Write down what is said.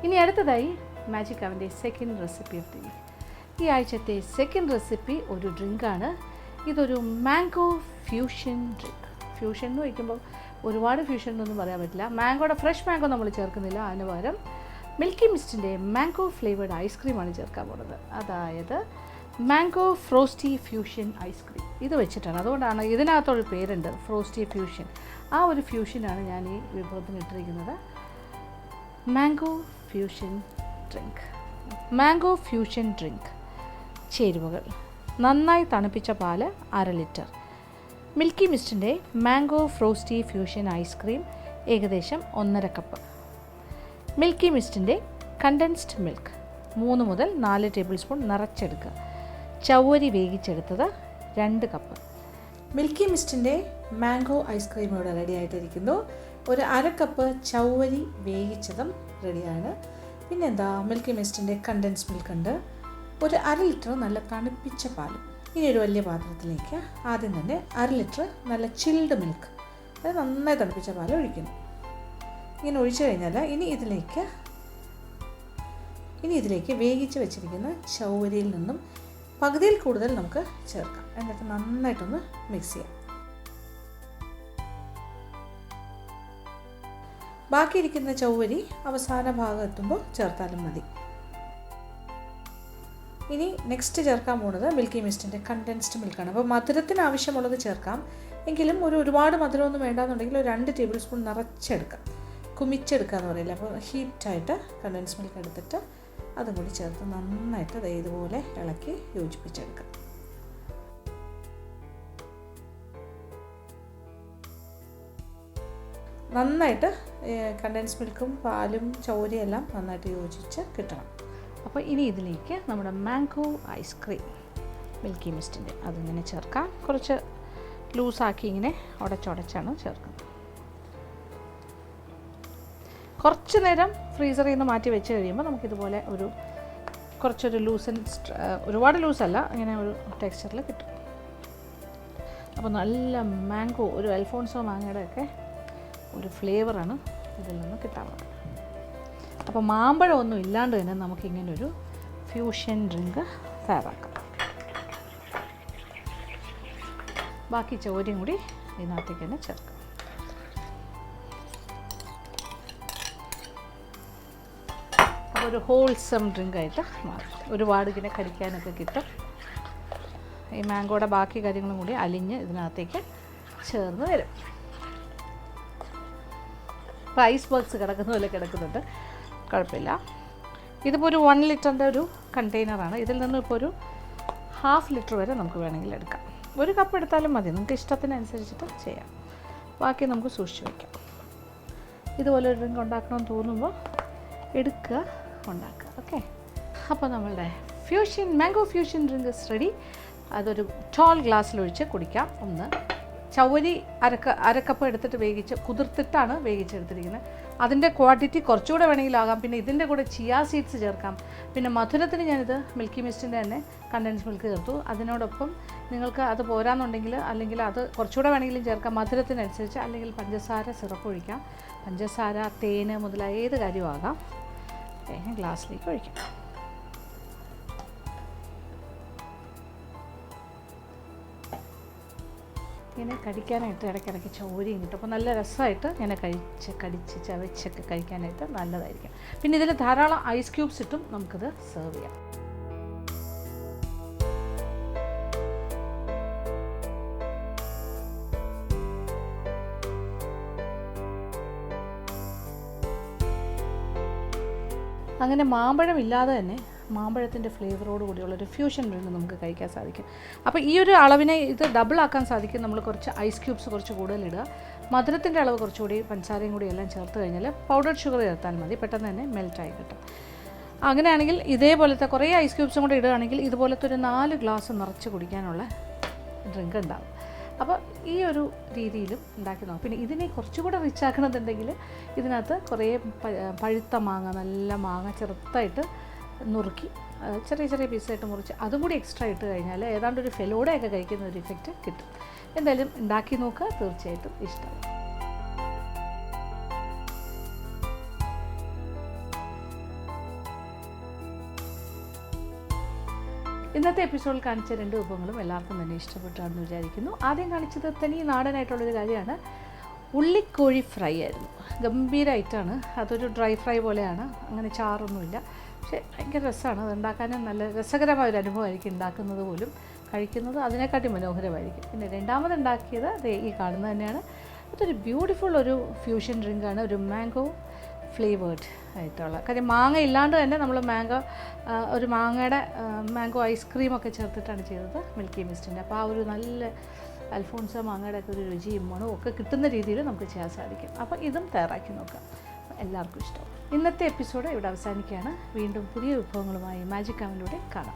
ഇനി അടുത്തതായി മാജിക് അവൻ്റെ second recipe of the week. ഈ ആഴ്ചത്തെ സെക്കൻഡ് റെസിപ്പി ഒരു ഡ്രിങ്കാണ്. ഇതൊരു മാംഗോ ഫ്യൂഷൻ ഡ്രിങ്ക്. ഫ്യൂഷൻ എന്ന് വയ്ക്കുമ്പോൾ ഒരുപാട് ഫ്യൂഷൻ എന്നൊന്നും പറയാൻ പറ്റില്ല. മാംഗോയുടെ ഫ്രഷ് മാംഗോ നമ്മൾ ചേർക്കുന്നില്ല, അതിന് പകരം മിൽക്കി മിസ്റ്റിൻ്റെ മാംഗോ ഫ്ലേവേർഡ് ഐസ്ക്രീമാണ് ചേർക്കാൻ പോകുന്നത്. അതായത് മാംഗോ ഫ്രോസ്റ്റി ഫ്യൂഷൻ ഐസ്ക്രീം. ഇത് വെച്ചിട്ടാണ്, അതുകൊണ്ടാണ് ഇതിനകത്തൊരു പേരുണ്ട്, ഫ്രോസ്റ്റി ഫ്യൂഷൻ. ആ ഒരു ഫ്യൂഷനാണ് ഞാൻ ഈ വിഭവത്തിന് ഇട്ടിരിക്കുന്നത്. Mango fusion drink. Mango fusion drink ചേരുവകൾ: നന്നായി തണുപ്പിച്ച പാല് 1/2 ലിറ്റർ, മിൽക്കി മിസ്റ്റിൻ്റെ മാംഗോ ഫ്രോസ്റ്റി ഫ്യൂഷൻ ഐസ്ക്രീം ഏകദേശം 1.5 കപ്പ്, മിൽക്കി മിസ്റ്റിൻ്റെ കണ്ടൻസ്ഡ് മിൽക്ക് 3 മുതൽ 4 ടേബിൾ സ്പൂൺ നിറച്ചെടുക്കുക, ചവ്വരി വേവിച്ചെടുത്തത് 2 കപ്പ്. മിൽക്കി മിസ്റ്റിൻ്റെ മാംഗോ ഐസ്ക്രീം ഇവിടെ റെഡി ആയിട്ടിരിക്കുന്നു. ഒരു 1/2 കപ്പ് ചവ്വരി വേവിച്ചതും റെഡിയാണ്. പിന്നെന്താ, മിൽക്കി മിസ്റ്റിൻ്റെ കണ്ടൻസ് മിൽക്ക് ഉണ്ട്, ഒരു 1/2 ലിറ്റർ നല്ല തണുപ്പിച്ച പാലും. ഇനി ഒരു വലിയ പാത്രത്തിലേക്ക് ആദ്യം തന്നെ 1/2 ലിറ്റർ നല്ല ചിൽഡ് മിൽക്ക്, അത് നന്നായി തണുപ്പിച്ച പാൽ ഒഴിക്കുന്നു. ഇങ്ങനെ ഒഴിച്ചു കഴിഞ്ഞാൽ ഇനി ഇതിലേക്ക് വേവിച്ച് വെച്ചിരിക്കുന്ന ചവ്വരിയിൽ നിന്നും പകുതിയിൽ കൂടുതൽ നമുക്ക് ചേർക്കാം. എന്നിട്ട് നന്നായിട്ടൊന്ന് മിക്സ് ചെയ്യാം. ബാക്കിയിരിക്കുന്ന ചവ്വരി അവസാന ഭാഗം എത്തുമ്പോൾ ചേർത്താലും മതി. ഇനി നെക്സ്റ്റ് ചേർക്കാൻ പോകുന്നത് മിൽക്കി മിസ്റ്റിൻ്റെ കണ്ടൻസ്ഡ് മിൽക്കാണ്. അപ്പോൾ മധുരത്തിന് ആവശ്യമുള്ളത് ചേർക്കാം, എങ്കിലും ഒരുപാട് മധുരമൊന്നും വേണ്ടാന്നുണ്ടെങ്കിൽ ഒരു 2 ടേബിൾ സ്പൂൺ നിറച്ചെടുക്കാം, കുമിച്ചെടുക്കുക എന്ന് പറയില്ല. അപ്പോൾ ഹീറ്റായിട്ട് കണ്ടൻസ് മിൽക്ക് എടുത്തിട്ട് അതും കൂടി ചേർത്ത് നന്നായിട്ട് ഇതുപോലെ ഇളക്കി യോജിപ്പിച്ചെടുക്കാം. നന്നായിട്ട് കണ്ടൻസ് മിൽക്കും പാലും ചവ്വരിയും എല്ലാം നന്നായിട്ട് യോജിച്ച് കിട്ടണം. അപ്പോൾ ഇനി ഇതിലേക്ക് നമ്മുടെ മാംഗോ ഐസ്ക്രീം മിൽക്കി മിസ്റ്റിൻ്റെ അതിങ്ങനെ ചേർക്കാം. കുറച്ച് ലൂസാക്കി ഇങ്ങനെ ഉടച്ചാണ് ചേർക്കുന്നത്. കുറച്ച് നേരം ഫ്രീസറിൽ നിന്ന് മാറ്റി വെച്ച് കഴിയുമ്പോൾ നമുക്കിതുപോലെ കുറച്ചൊരു ഒരുപാട് ലൂസല്ല, ഇങ്ങനെ ഒരു ടെക്സ്ചറിൽ കിട്ടും. അപ്പോൾ നല്ല മാംഗോ, ഒരു അൽഫോൺസോ മാങ്ങയുടെ ഒക്കെ ഒരു ഫ്ലേവറാണ് ഇതിൽ നിന്ന് കിട്ടാൻ പോകുന്നത്. അപ്പോൾ മാമ്പഴമൊന്നും ഇല്ലാണ്ട് തന്നെ നമുക്കിങ്ങനൊരു ഫ്യൂഷൻ ഡ്രിങ്ക് തയ്യാറാക്കാം. ബാക്കി ചവ്വരിയും കൂടി ഇതിനകത്തേക്ക് തന്നെ ചേർക്കാം. അപ്പോൾ ഒരു ഹോൾസം ഡ്രിങ്കായിട്ട് മാറും. ഒരുപാട് ഇങ്ങനെ കടിക്കാനൊക്കെ കിട്ടും. ഈ മാംഗോയുടെ ബാക്കി കാര്യങ്ങളും കൂടി അലിഞ്ഞ് ഇതിനകത്തേക്ക് ചേർന്ന് വരും. ഇപ്പോൾ ഐസ് ബോക്സ് കിടക്കുന്ന പോലെ കിടക്കുന്നുണ്ട്, കുഴപ്പമില്ല. ഇതിപ്പോൾ ഒരു 1 ലിറ്ററിൻ്റെ ഒരു കണ്ടെയ്നറാണ്. ഇതിൽ നിന്നും ഇപ്പോൾ ഒരു 1/2 ലിറ്റർ വരെ നമുക്ക് വേണമെങ്കിൽ എടുക്കാം. 1 കപ്പ് എടുത്താലും മതി, നമുക്ക് ഇഷ്ടത്തിനനുസരിച്ചിട്ട് ചെയ്യാം. ബാക്കി നമുക്ക് സൂക്ഷിച്ച് വയ്ക്കാം. ഇതുപോലെ ഒരു ഡ്രിങ്ക് ഉണ്ടാക്കണമെന്ന് തോന്നുമ്പോൾ എടുക്കുക, ഉണ്ടാക്കുക. ഓക്കെ, അപ്പോൾ നമ്മളുടെ mango fusion drink is ready. അതൊരു ടോൾ ഗ്ലാസ്സിലൊഴിച്ച് കുടിക്കാം. ഒന്ന് ചവ്വരി 1/2 കപ്പ് എടുത്തിട്ട് കുതിർത്തിട്ടാണ് വേവിച്ചെടുത്തിരിക്കുന്നത്. അതിൻ്റെ ക്വാണ്ടിറ്റി കുറച്ചുകൂടെ വേണമെങ്കിലാകാം. പിന്നെ ഇതിൻ്റെ കൂടെ ചിയാ സീഡ്സ് ചേർക്കാം. പിന്നെ മധുരത്തിന് ഞാനിത് മിൽക്കി മിസ്റ്റിൻ്റെ തന്നെ കണ്ടൻസ് മിൽക്ക് ചേർത്തു. അതിനോടൊപ്പം നിങ്ങൾക്ക് അത് പോരാന്നുണ്ടെങ്കിൽ അല്ലെങ്കിൽ അത് കുറച്ചുകൂടെ വേണമെങ്കിലും ചേർക്കാം മധുരത്തിനനുസരിച്ച്. അല്ലെങ്കിൽ പഞ്ചസാര സിറപ്പ് ഒഴിക്കാം, പഞ്ചസാര, തേന് മുതലായ ഏത് കാര്യവും ആകാം. ഗ്ലാസ്സിലേക്ക് ഒഴിക്കാം. ഇങ്ങനെ കടിക്കാനായിട്ട് ഇടയ്ക്കിടയ്ക്ക് ചവ്വരിയും കിട്ടും. അപ്പോൾ നല്ല രസമായിട്ട് ഇങ്ങനെ കടിച്ച് ചവച്ചൊക്കെ കഴിക്കാനായിട്ട് നല്ലതായിരിക്കും. പിന്നെ ഇതിൽ ധാരാളം ഐസ് ക്യൂബ്സ് ഇട്ടും നമുക്കിത് സെർവ് ചെയ്യാം. അങ്ങനെ മാമ്പഴം ഇല്ലാതെ തന്നെ മാമ്പഴത്തിൻ്റെ ഫ്ലേവറോട് കൂടിയുള്ളൊരു ഫ്യൂഷൻ ഡ്രിങ്ക് നമുക്ക് കഴിക്കാൻ സാധിക്കും. അപ്പോൾ ഈ ഒരു അളവിനെ ഇത് ഡബിൾ ആക്കാൻ സാധിക്കും. നമ്മൾ കുറച്ച് ഐസ് ക്യൂബ്സ് കുറച്ച് കൂടുതലിടുക, മധുരത്തിൻ്റെ അളവ് കുറച്ചുകൂടി പഞ്ചസാരയും കൂടി എല്ലാം ചേർത്ത് കഴിഞ്ഞാൽ പൗഡർഡ് ഷുഗർ ചേർത്താൽ മതി, പെട്ടെന്ന് തന്നെ മെൽറ്റായി കിട്ടും. അങ്ങനെയാണെങ്കിൽ ഇതേപോലത്തെ കുറേ ഐസ് ക്യൂബ്സും കൂടി ഇടുകയാണെങ്കിൽ ഇതുപോലത്തെ ഒരു 4 ഗ്ലാസ് നിറച്ച് കുടിക്കാനുള്ള ഡ്രിങ്ക് ഉണ്ടാകും. അപ്പോൾ ഈ ഒരു രീതിയിലും ഉണ്ടാക്കി നോക്കാം. പിന്നെ ഇതിനെ കുറച്ചുകൂടെ റിച്ച് ആക്കണമെന്നുണ്ടെങ്കിൽ ഇതിനകത്ത് കുറേ പഴുത്ത മാങ്ങ, നല്ല മാങ്ങ ചെറുതായിട്ട് നുറുക്കി ചെറിയ ചെറിയ പീസായിട്ട് മുറിച്ച് അതും കൂടി എക്സ്ട്രാ ഇട്ട് കഴിഞ്ഞാൽ ഏതാണ്ട് ഒരു ഫെലോടെയൊക്കെ കഴിക്കുന്ന ഒരു ഇഫക്റ്റ് കിട്ടും. എന്തായാലും ഉണ്ടാക്കി നോക്കുക, തീർച്ചയായിട്ടും ഇഷ്ടമാവും. ഇന്നത്തെ എപ്പിസോഡിൽ കാണിച്ച 2 വിഭവങ്ങളും എല്ലാവർക്കും തന്നെ ഇഷ്ടപ്പെട്ടാണെന്ന് വിചാരിക്കുന്നു. ആദ്യം കാണിച്ചത് തനി നാടനായിട്ടുള്ളൊരു കാര്യമാണ്. ഉള്ളിക്കോഴി ഫ്രൈ ആയിരുന്നു. ഗംഭീരമായിട്ടാണ്. അതൊരു ഡ്രൈ ഫ്രൈ പോലെയാണ്, അങ്ങനെ ചാറൊന്നുമില്ല. പക്ഷേ ഭയങ്കര രസമാണ്. അത് ഉണ്ടാക്കാനും നല്ല രസകരമായൊരു അനുഭവമായിരിക്കും. ഉണ്ടാക്കുന്നത് പോലും കഴിക്കുന്നത് അതിനെക്കാട്ടി മനോഹരമായിരിക്കും. പിന്നെ രണ്ടാമത് ഉണ്ടാക്കിയത് ഈ കാണുന്നത് തന്നെയാണ്. അതൊരു ബ്യൂട്ടിഫുൾ ഒരു ഫ്യൂഷൻ ഡ്രിങ്കാണ്. ഒരു മാംഗോ ഫ്ലേവേർഡ് ആയിട്ടുള്ള കാര്യം. മാങ്ങ ഇല്ലാണ്ട് തന്നെ നമ്മൾ ഒരു മാങ്ങയുടെ മാംഗോ ഐസ്ക്രീമൊക്കെ ചേർത്തിട്ടാണ് ചെയ്തത് മിൽക്കി മിസ്റ്റിൻ്റെ. അപ്പോൾ ആ ഒരു നല്ല അൽഫോൺസ മാങ്ങയുടെ ഒക്കെ ഒരു രുചിയും മണവും ഒക്കെ കിട്ടുന്ന രീതിയിൽ നമുക്ക് ചെയ്യാൻ സാധിക്കും. അപ്പോൾ ഇതും തയ്യാറാക്കി നോക്കാം. എല്ലാവർക്കും ഇഷ്ടം. ഇന്നത്തെ എപ്പിസോഡ് ഇവിടെ അവസാനിക്കുകയാണ്. വീണ്ടും പുതിയ വിഭവങ്ങളുമായി മാജിക് അവനിലൂടെ കാണാം.